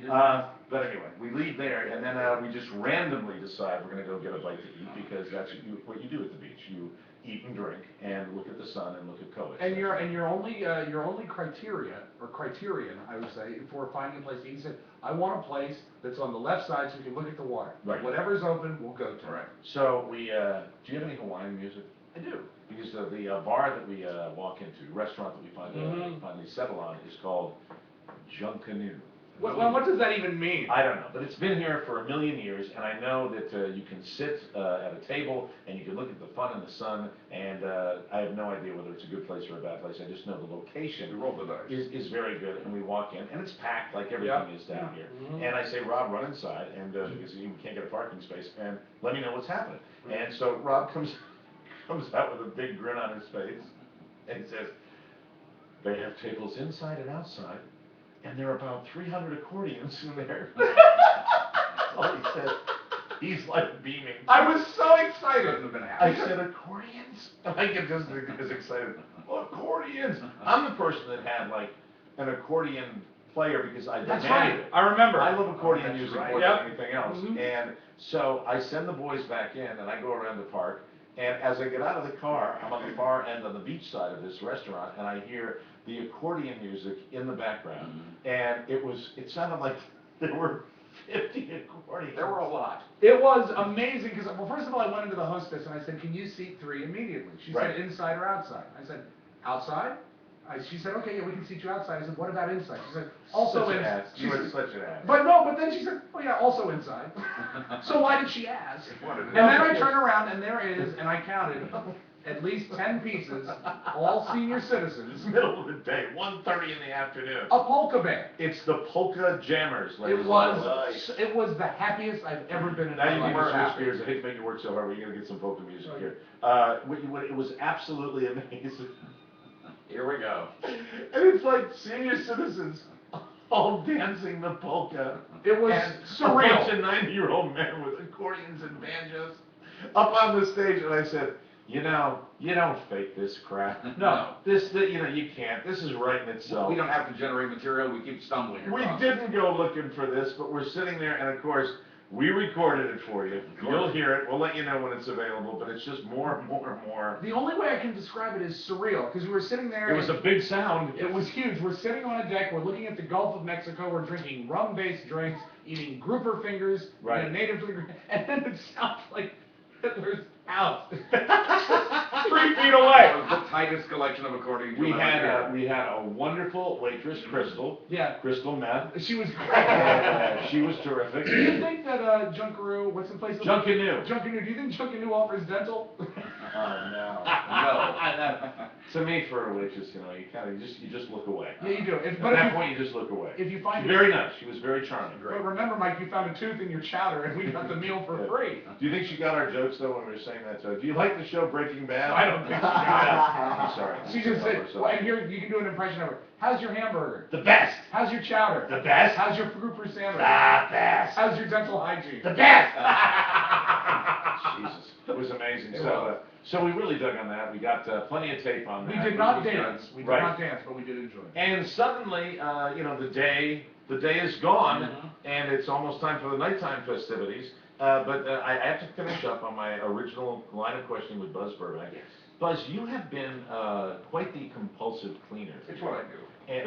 But anyway, we leave there, and then we just randomly decide we're going to go get a bite to eat, because that's what you do at the beach. You eat and drink and look at the sun and look at coast. And your only criteria, or criterion, I would say, for finding a place to eat, you said, I want a place that's on the left side so we can look at the water. Right. Whatever's open, we'll go to. Right. So we, do you have any Hawaiian music? I do. Because the bar that we walk into, restaurant that we finally settle on, is called Junkanoo. What does that even mean? I don't know, but it's been here for a million years, and I know that you can sit at a table and you can look at the fun and the sun, and I have no idea whether it's a good place or a bad place. I just know the location is very good, and we walk in, and it's packed like everything is down here. And I say, Rob, run inside, and because you can't get a parking space, and let me know what's happening. And so Rob comes out with a big grin on his face, and he says, they have tables inside and outside, and there are about 300 accordions in there. That's all he said. He's like beaming. I was so excited. I said, accordions? And I get just as excited. Accordions! I'm the person that had like an accordion player because I demanded it. I remember. I love accordion music more than anything else. Mm-hmm. And so I send the boys back in, and I go around the park. And as I get out of the car, I'm on the far end on the beach side of this restaurant, and I hear the accordion music in the background. And it sounded like there were 50 accordions. There were a lot. It was amazing because, well, first of all, I went into the hostess and I said, can you seat 3 immediately? She said, inside or outside? I said, outside? She said, okay, yeah, we can seat you outside. I said, what about inside? She said, also inside. You were such an ass. But then she said, oh yeah, also inside. So why did she ask? And then I turn around and there is, and I counted, at least 10 pieces, all senior citizens. Middle of the day, 1:30 in the afternoon. A polka band. It's the Polka Jammers. It was the happiest I've ever been in my life. Now you can switch gears. I hate to make it work so hard, but you're going to get some polka music here. It was absolutely amazing. Here we go. And it's like senior citizens all dancing the polka. It was surreal. A bunch of 90-year-old men with accordions and banjos up on the stage, and I said, you don't fake this crap. No. You can't. This is writing itself. We don't have to generate material. We keep stumbling across. We didn't go looking for this, but we're sitting there, and of course, we recorded it for you. You'll hear it. We'll let you know when it's available, but it's just more and more and more. The only way I can describe it is surreal, because we were sitting there. It was a big sound. It was huge. We're sitting on a deck. We're looking at the Gulf of Mexico. We're drinking rum-based drinks, eating grouper fingers, in a native drink, and then it sounds like Hitler's house 3 feet away. It was the tightest collection of accordions. We had a wonderful waitress, Crystal. Yeah. Crystal Meth. She was great. She was terrific. Do you think that Junkaroo, what's the place? Junkanoo. Junkanoo. Do you think Junkanoo offers dental? No. No. To me, for a waitress, you just look away. Yeah, you do. At that point, you just look away. If you find very nice. She was very charming. But remember, Mike, you found a tooth in your chowder, and we got the meal for free. Do you think she got our jokes though when we were saying that? Do you like the show Breaking Bad? I don't think she got it. I'm sorry. She just said, well, and here you can do an impression of her. How's your hamburger? The best. How's your chowder? The best. How's your grouper sandwich? The best. How's your dental hygiene? The best. Jesus, it was amazing. So we really dug on that. We got plenty of tape on that. We did not dance. We did not dance, but we did enjoy it. And suddenly, the day is gone, and it's almost time for the nighttime festivities. But I have to finish up on my original line of questioning with Buzz Burbank. Yes. Buzz, you have been quite the compulsive cleaner. It's what I do.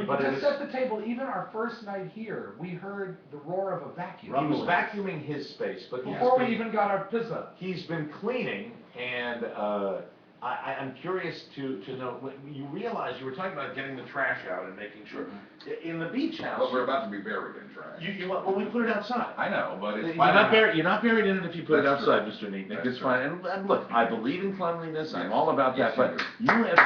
But to set the table, even our first night here, we heard the roar of a vacuum. He was vacuuming his space, but before we even got our pizza. He's been cleaning, and I'm curious to know, when you realize you were talking about getting the trash out and making sure, in the beach house. But we're about to be buried in trash. Well, we put it outside. I know, but it's you're not buried in it if you put it outside, true. Mr. Neatnick. That's it's fine. And look, I believe in cleanliness. I'm all about that. Yes, But you have.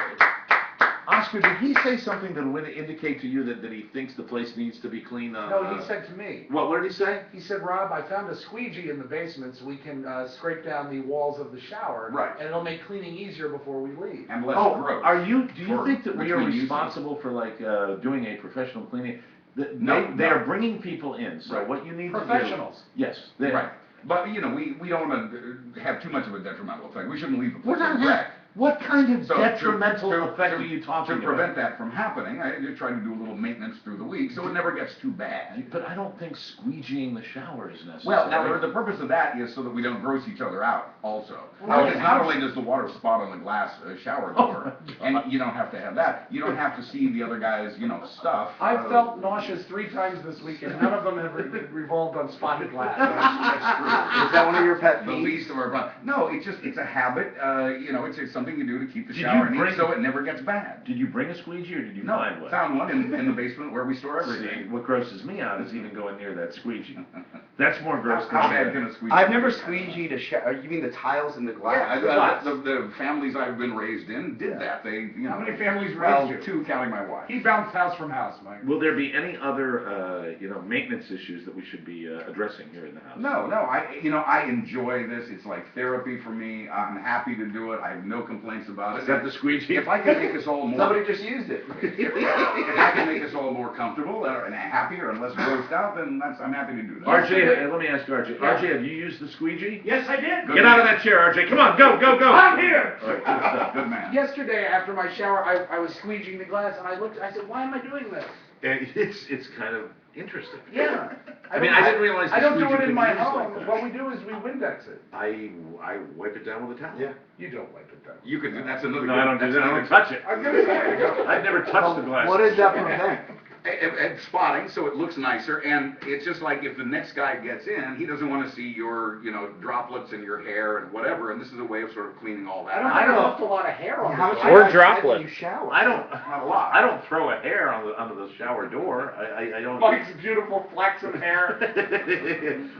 Oscar, did he say something that would indicate to you that he thinks the place needs to be cleaned? No, he said to me. What did he say? He said, Rob, I found a squeegee in the basement so we can scrape down the walls of the shower. Right. And it'll make cleaning easier before we leave. And less gross. Do you think that we are responsible for doing a professional cleaning? They are bringing people in, so what you need to do. Professionals. Yes. Right. But, we don't want to have too much of a detrimental effect. We shouldn't leave a place We're not wreck. What kind of So detrimental to- effect to- are you talking about? To prevent that from happening, I just try to do a little maintenance through the week, so it never gets too bad. But I don't think squeegeeing the shower is necessary. Well, now, the purpose of that is so that we don't gross each other out, also. Well, Because not only does the water spot on the glass shower door, and you don't have to have that, you don't have to see the other guy's, stuff. I've felt nauseous 3 times this week, and none of them have revolved on spotted glass. That's true. Is that one of your pet The peeves? least of our problems. No, it's a habit, it's something you do to keep the Did shower you neat bring- so it never gets bad. Did you bring a squeegee or did you No, find one? found one in the basement where we store See, everything. what grosses me out is even going near that squeegee. That's more gross than How bad can a squeegee? I've never squeegeed a shower. You mean the tiles in the glass? Yeah, the families I've been raised in did that. They, How many families well, raised you? 2 counting my wife. He bounced house from house, Mike. Will there be any other, maintenance issues that we should be addressing here in the house? No, I enjoy this. It's like therapy for me. I'm happy to do it. I have no complaints about it. Is that the squeegee? If I can make us all more, Somebody just used it. if I can make us all more comfortable and happier and less grossed out, then I'm happy to do that. RJ, let me ask you, RJ. RJ, have you used the squeegee? Yes, I did. Get out of that chair, RJ. Come on, go, go, go. I'm here. All right, good stuff. Good man. Yesterday, after my shower, I was squeegeeing the glass, and I said, why am I doing this? It's kind of interesting. Yeah. I mean, I didn't realize I the don't do squeegee it in could my be used home. like that. What we do is we Windex it. I wipe it down with a towel. Yeah. You don't wipe it down. You could, that's another. No, I don't do that's that. I another- don't touch it. I'm gonna say. I've never touched the glass. What does that prevent? And spotting, so it looks nicer, and it's just like if the next guy gets in, he doesn't want to see your, droplets in your hair and whatever, and this is a way of sort of cleaning all that I don't out. have a lot of hair on How me. much Or time droplet. do you shower? I don't. Not a lot. I don't throw a hair under the shower door. I don't. Mike's beautiful flaxen hair.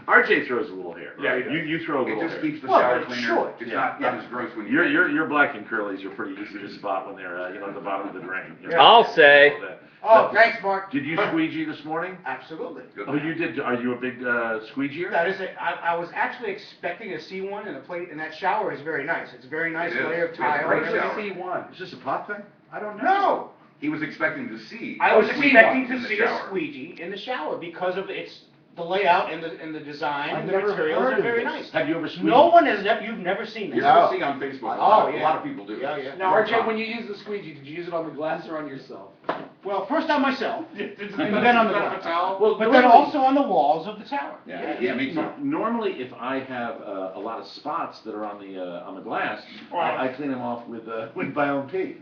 RJ throws a little hair. Yeah, he Right? does. You throw a It little just hair. keeps the Well, shower but it cleaner. should. It's Yeah. not as gross when you. Your black and curlies are pretty easy to spot when they're at the bottom of the drain. I'll say. Oh, thanks, Mark. Did you squeegee this morning? Absolutely. Good Oh, man. you did. Are you a big squeegeer? That is I was actually expecting to see one, and the plate, and that shower is very nice. It's a very nice It is. layer of We have a tile. great and shower. everything. C1. Is this a pot thing? I don't know. No, he was expecting to see. I was a squeegee expecting in to the see a shower. squeegee in the shower because of the layout and the design I've and the never materials heard are of very this. nice. Have you ever squeegeed? No one has you've never seen You're this. gonna see on Facebook. Oh, A yeah. lot of people do. Yeah, yeah. Now, RJ, when you use the squeegee, did you use it on the glass or on yourself? Well, first on myself, And and then on the a glass. towel? Well, But then normally- also on the walls of the tower. Yeah, me too. Normally, if I have a lot of spots that are on the glass, I clean them off with my own pee.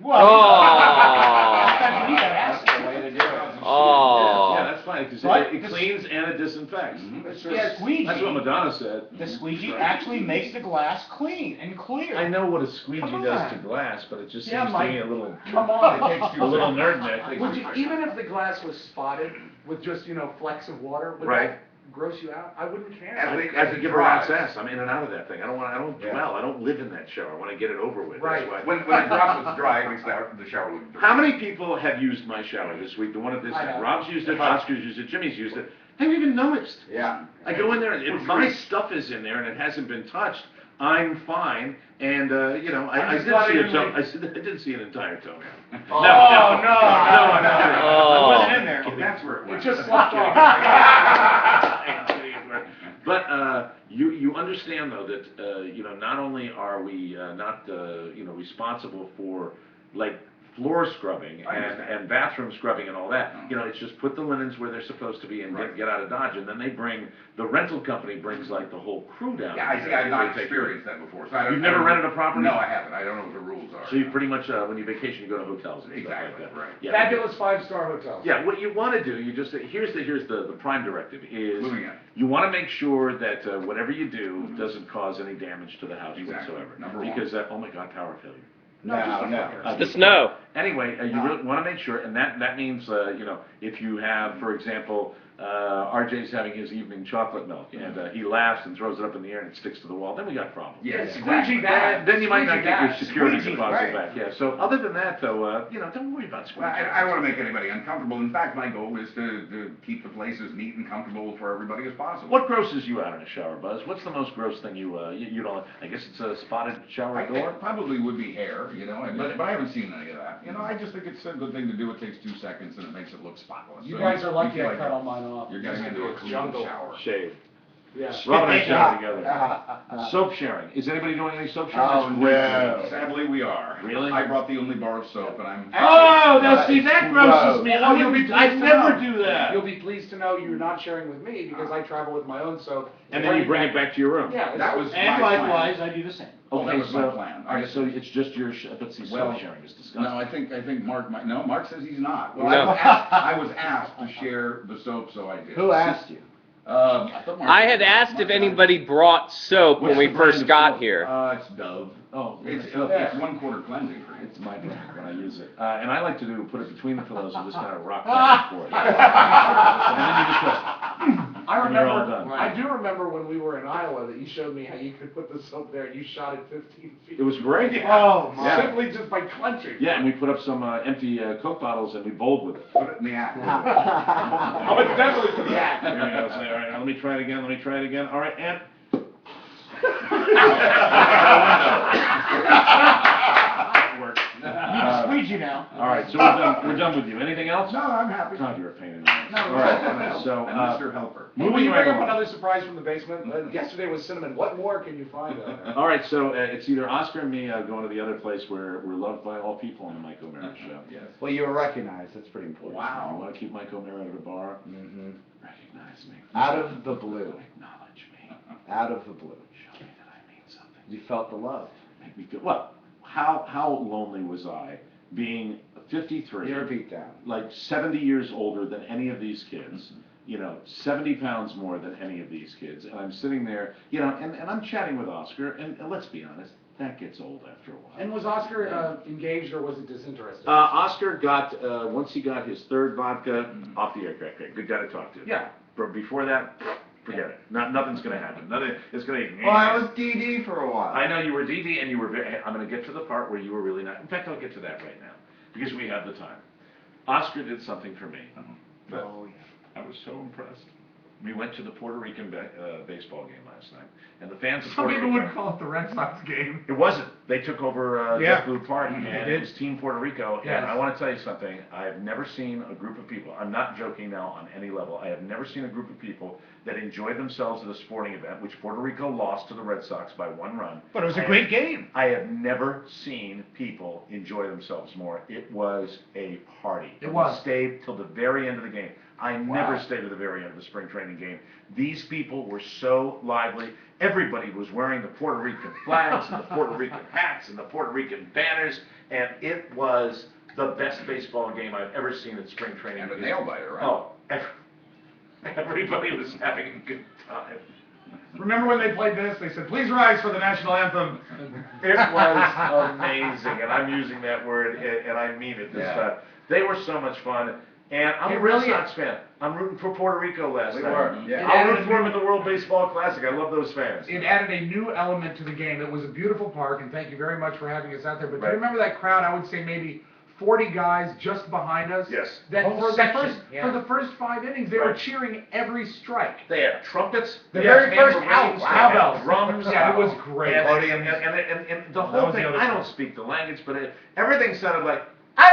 That's the way to do it. Yeah, Oh. that's fine because But it cleans and it disinfects. The squeegee, That's what Madonna said. the squeegee actually makes the glass clean and clear. I know what a squeegee Come does to on. glass, but it just Yeah, seems to Mike. me a little, Come on, it takes a little nerd neck. Would you, even if the glass was spotted with just, flecks of water, would Right. that gross you out? I wouldn't care. I could give a rat's dries. ass. I'm in and out of that thing. I don't Yeah. dwell. I don't live in that shower. I want to get it over with. Right. That's why. When the droplets dry, it makes the shower look dirty. How many people have used my shower this week? The one at this I end. have. Rob's used it, Oscar's used it, Jimmy's used it. I haven't even noticed. Yeah. I go in there and if my stuff is in there and it hasn't been touched, I'm fine. And I just did not see a even toe. like- I did see an entire toenail. Oh, no. I wasn't in there. That's where it It went. just slopped off. But you understand though that not only are we not responsible for like floor scrubbing I understand. and bathroom scrubbing and all that. It's just put the linens where they're supposed to be and Right. get out of Dodge. And then the rental company brings like the whole crew down. Yeah, I see, I've They not take- experienced that before, so I don't. You've I never don't- rented a property? No, I haven't, I don't know what the rules are. So you pretty much when you vacation you go to hotels and Exactly, stuff like that. right. Yeah. Fabulous 5-star hotels. Yeah, what you want to do, you just here's the prime directive is Moving on. you want to make sure that whatever you do doesn't cause any damage to the house Exactly. whatsoever. Number one. Because oh my God, power failure. The snow. Anyway, you really want to make sure, and that means if you have, for example, RJ's having his evening chocolate milk, and he laughs and throws it up in the air and it sticks to the wall, then we got problems. Yes, Squeegee exactly. that. Then you might not get your security Squeegee, deposit right. back. Yeah. So other than that, though, don't worry about Well, squeegee. I don't want to make anybody uncomfortable. In fact, my goal is to keep the place as neat and comfortable for everybody as possible. What grosses you out in a shower, Buzz? What's the most gross thing you don't? I guess it's a spotted shower door. It probably would be hair, but I haven't seen any of that. I just think it's a good thing to do. It takes 2 seconds and it makes it look spotless. You So guys are lucky feel I like cut all mine off. You're getting into a clean Jungle. shower. Shave. Yeah. Rob and I share together. Soap sharing. Is anybody doing any soap sharing? Oh, That's great. no. Sadly, we are. Really? I brought the only bar of soap, and I'm. Oh, now see, that grosses me. Well, you'll be pleased I'd to never know. do that. You'll be pleased to know you're not sharing with me because I travel with my own soap. And then you bring it back to your room. Yeah. That was And my likewise, plan. I do the same. Oh, that was my plan. All right, so it's just your, but see, Well, soap sharing is disgusting. No, I think Mark might, no, Mark says he's not. Well, No. I was asked to share the soap, so I did. Who asked you? I thought Mark- I had asked if anybody brought soap when What's we the brand first of got soap? here. It's Dove. Oh, It's yeah. 1/4 cleansing cream. It's my brand when I use it. And I like to put it between the pillows and just kind of rock back and forth. And then you just go, I and you're all remember, done. I do remember when we were in Iowa that you showed me how you could put the soap there and you shot it 15 feet. It was great. Oh, Yeah. simply just by clenching. Yeah, and we put up some empty Coke bottles and we bowled with it. Put it in the act. Oh, it's definitely for the act. There you go. Say, all right, now let me try it again. Let me try it again. All right, and. Worked. Squeegee now. All right, so we're done with you. Anything else? No, I'm happy. God, you're a pain in the ass. No, All right, so, And Mr. Helper. Will moving you right bring up along. another surprise from the basement? Yesterday was cinnamon. What more can you find out there? All right, so it's either Oscar and me going to the other place where we're loved by all people on the Mike O'Meara show. Yes. Well, you were recognized, that's pretty important. You Wow. want to keep Mike O'Meara out of the bar? Mm-hmm. Recognize me. Out of the blue. Acknowledge me. Out of the blue. Show me that I mean something. You felt the love. Make me feel, well, how lonely was I being 53? You're beat down. Like 70 years older than any of these kids, 70 pounds more than any of these kids, and I'm sitting there, and I'm chatting with Oscar, and let's be honest, that gets old after a while. And was Oscar engaged or was it disinterested? Oscar got, once he got his third vodka, off the aircraft, good guy to talk to. Yeah. But before that, forget it. Nothing's gonna happen. Nothing, it's gonna. Well, I was DD for a while. I know you were DD and you were very, I'm going to get to the part where you were really not, in fact, I'll get to that right now, because we have the time. Oscar did something for me. But I was so impressed. We went to the Puerto Rican baseball game last night, and the fans of Some Puerto people Rico. would call it the Red Sox game. It wasn't. They took over Yeah. JetBlue Park, and did. it was Team Puerto Rico. Yes. And I want to tell you something. I have never seen a group of people. I'm not joking now on any level. I have never seen a group of people that enjoyed themselves at a sporting event, which Puerto Rico lost to the Red Sox by 1 run. But it was a great game. I have never seen people enjoy themselves more. It was a party. It was. We stayed till the very end of the game. I never stayed to the very end of the spring training game. These people were so lively. Everybody was wearing the Puerto Rican flags and the Puerto Rican hats and the Puerto Rican banners, and it was the best baseball game I've ever seen at spring training. And a nail biter, right? Oh, everybody was having a good time. Remember when they played this? They said, "Please rise for the national anthem." It was amazing, and I'm using that word, and I mean it this Yeah. time. They were so much fun, and I'm It a Red really- Sox fan. I'm rooting for Puerto Rico last We night. were, yeah. I'll root for them at the World Baseball Classic. I love those fans. It added a new element to the game. It was a beautiful park, and thank you very much for having us out there. But do Right. you remember that crowd? I would say maybe 40 guys just behind us. Yes. That Whole for the section, first yeah. for the first 5 innings, they were Right. cheering every strike. They had trumpets. The they had very first tambourines, out, they had cowbells. drums. Yeah, it was great. And Podiums. and the That whole was the thing, other I side. don't speak the language, but everything sounded like, and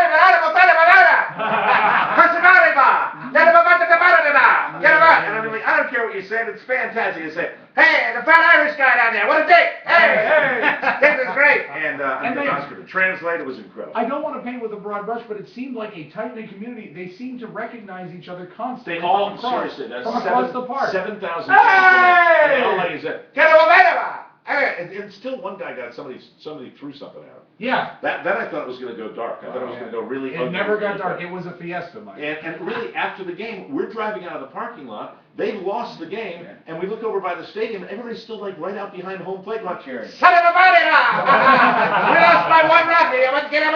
I'm like, I don't care what you said, it's fantastic. You say, Hey, the fat Irish guy down there, what a dick! Hey, this is great. and And I'm they- Oscar to translate, it was incredible. I don't want to paint with a broad brush, but it seemed like a tight-knit community. They seemed to recognize each other constantly. They all, from across, seriously, that's from across the park. 7,000 people. Hey! And they all like you said, Get a Romanova! and still one guy got, somebody threw something at him. Yeah, That I thought was going to go dark. I thought it was going to go really ugly. it never got dark. It was a fiesta, Mike. And really, after the game, we're driving out of the parking lot. They've lost the game, and we look over by the stadium, and everybody's still like right out behind home plate, not cheering. Son of a Romanova! We lost by 1-0. Let's get him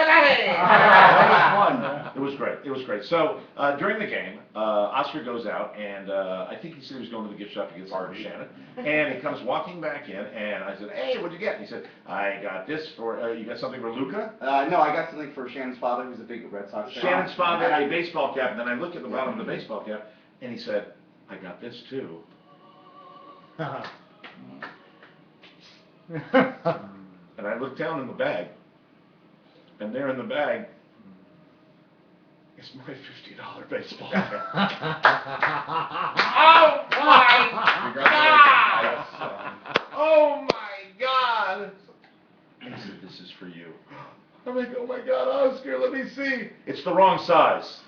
It was great. It was great. So during the game, Oscar goes out, and I think he said he was going to the gift shop to get some for Shannon. And he comes walking back in, and I said, "Hey, what'd you get?" And he said, "I got this for. You got something for Luca?" No, I got something for Shannon's father, who's a big Red Sox fan. Shannon's father had a baseball cap, and then I looked at the bottom of the baseball cap, and he said, "I got this too." And I looked down in the bag, and there in the bag is my $50 baseball cap. Oh my God! let me see. It's the wrong size.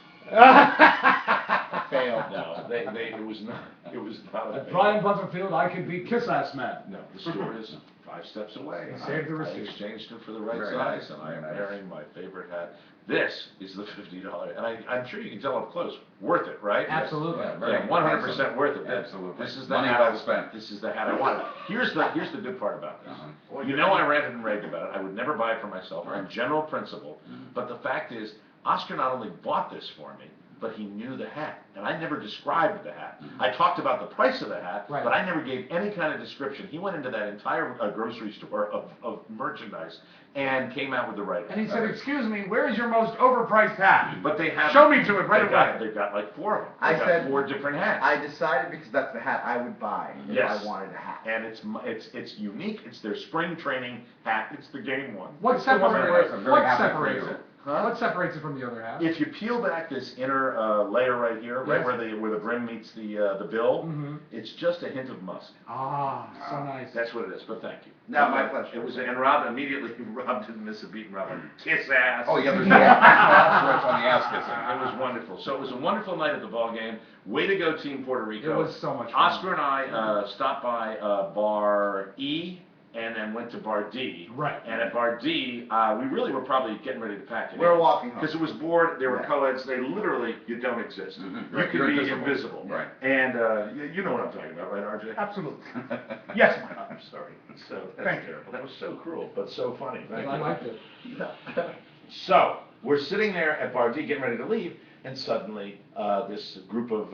Failed. No, it was not a At fail. Brian Butterfield, I could be Kiss-Ass Man. No, the store is 5 steps away. Save the I receipt. exchanged it for the right Very size, nice, and I am very nice. wearing my favorite hat. This is the $50, and I'm sure you can tell up close. Worth it, right? Absolutely. Yeah, very Yeah, 100% worth it. Absolutely. This is the Money hat. well spent. This is the hat I wanted. Here's the good part about this. Uh-huh. You know I ranted and raved about it. I would never buy it for myself on general principle. But the fact is, Oscar not only bought this for me, but he knew the hat, and I never described the hat. I talked about the price of the hat, Right. but I never gave any kind of description. He went into that entire grocery store of merchandise and came out with the right hat. And he said, excuse me, where is your most overpriced hat? But they have. Show me to it right they've got- away. They've got like 4 of them. I They've got said- 4 different hats. I decided because that's the hat I would buy if Yes. I wanted a hat. And it's unique. It's their spring training hat. It's the game one. What It's the one that separates, I'm very what happy for separates you. it? Huh? What separates it from the other hat? If you peel back this inner layer right here, right Yes. where the brim meets the bill, Mhm. it's just a hint of musk. Ah, so nice. That's what it is. But thank you. No, my pleasure. It was, and Rob immediately. Rob didn't miss a beat. And Rob went, kiss ass. Oh, yeah, there's no asterisks on the ass kissing. It was wonderful. So it was a wonderful night at the ball game. Way to go, Team Puerto Rico. It was so much fun. Oscar and I stopped by Bar E and then went to Bar D. Right. And at Bar D, we really were probably getting ready to pack it. We were walking home. Because it was board. There were Yeah. co-eds. They literally, you don't exist. Mhm. You Right, could you're be invisible. invisible. Right. And you know what I'm talking about, right, RJ? Absolutely. Yes, Mike. I'm sorry. So that's Thank you. terrible. That was so cruel, but so funny. Thank I you. liked it. So we're sitting there at Bar D getting ready to leave, and suddenly this group of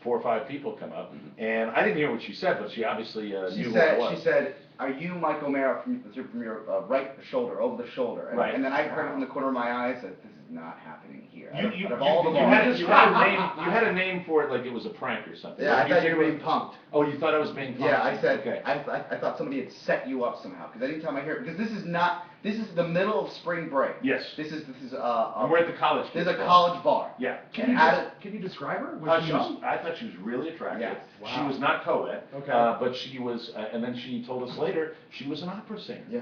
4 or 5 people come up, and I didn't hear what she said, but she obviously She knew who I was. said, "Are you Mike O'Mara from your right shoulder, over the shoulder?" And, Right. and then I heard it from the corner of my eye, said, "This is not happening here." You Out of all the had bars- you had a name for it like it was a prank or something. Yeah, What I did you thought think you were it being was? punked. Oh, you thought I was being punked? Yeah, I said, Okay. I thought somebody had set you up somehow, because anytime I hear it, because this is the middle of spring break. Yes. This is, And we're at the college. There's a kids' bar. college bar. Yeah. And at it, Can you describe her? Was she young? I thought she was really attractive. Yes. She Wow. was not co-ed, Okay. but she was, and then she told us later, she was an opera singer. Yeah.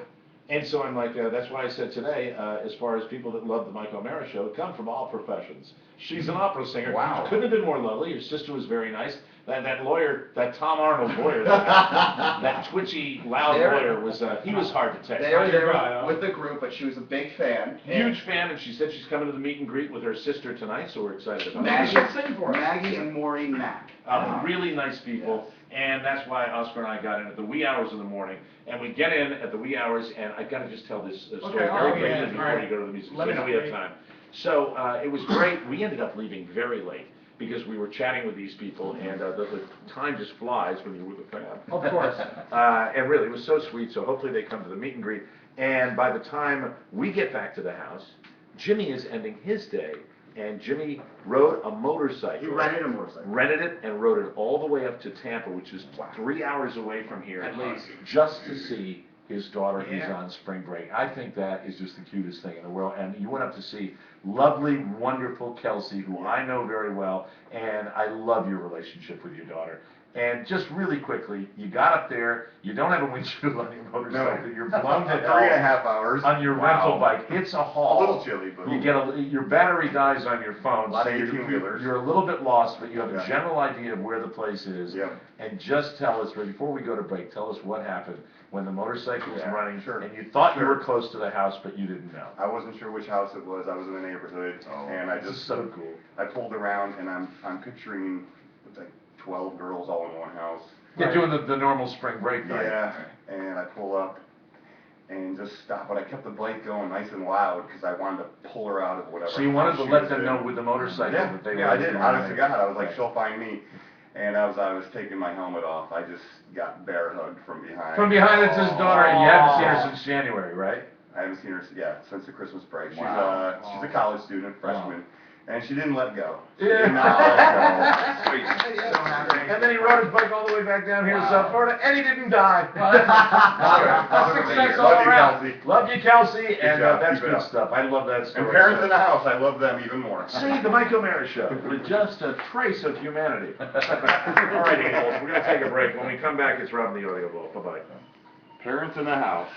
And so I'm like, that's why I said today, as far as people that love the Mike O'Mara show, come from all professions. She's an opera singer. Wow. Couldn't have been more lovely. Your sister was very nice. That lawyer, that Tom Arnold lawyer, that twitchy, loud There- lawyer was, he was hard to take. They were there guy, huh? with the group, but she was a big fan. and Huge fan, and she said she's coming to the meet and greet with her sister tonight, so we're excited about Maggie, that. Sing for us. Maggie and Maureen Mack. Really nice people, and that's why Oscar and I got in at the wee hours of the morning. And we get in at the wee hours, and I've got to just tell this story Okay, very oh, quickly yeah, before all right. you go to the music. Let So I me know we know. have time. So it was great. We ended up leaving very late because we were chatting with these people, and the time just flies when you're with a fan. Of course. And really, it was so sweet. So hopefully they come to the meet and greet. And by the time we get back to the house, Jimmy is ending his day, and Jimmy rode a motorcycle. He rented a motorcycle. Rented it and rode it all the way up to Tampa, which is 3 hours away from here, At least. just to see his daughter who's Yeah. on spring break. I think that is just the cutest thing in the world. And you went up to see lovely, wonderful Kelsey, who I know very well, and I love your relationship with your daughter. And just really quickly, you got up there, you don't have a windshield on your motorcycle, you're blown to hell 3.5 hours. on your rental bike. It's a haul. A little chilly, but- You get your battery dies on your phone, Lot so of you're, 18-wheelers. you're a little bit lost, but you have a Yeah. general idea of where the place is. Yeah. And just tell us, right before we go to break, tell us what happened when the motorcycle was Yeah, running, sure. and you thought you Sure. were close to the house, but you didn't know. I wasn't sure which house it was. I was in the neighborhood, and I This is just so cool. I pulled around, and I'm picturing like 12 girls all in one house. You're doing the normal spring break night. Yeah, and I pull up and just stop, but I kept the bike going nice and loud because I wanted to pull her out of whatever. So you wanted to house she let was them in. know with the motorcycle Yeah, that they were. yeah, I did. Honest to God, I was like, Right. she'll find me. And as I was taking my helmet off, I just got bear hugged from behind. From behind, it's his daughter, and you haven't seen her since January, right? I haven't seen her, since the Christmas break. Wow. She's a college student, freshman, and she didn't let go. She Yeah. did not let go. Sweet. And then he rode his bike all the way back down here to South Florida, and he didn't die. That's Success good. all Love you, around. Kelsey. Love you, Kelsey, and job. that's Keep it good up. stuff. I love that story. And parents in the house, I love them even more. See, the Mike O'Mara Show, with just a trace of humanity. All right, Eagles, we're going to take a break. When we come back, it's Rob in the Audio Vault. Bye-bye. Parents in the house.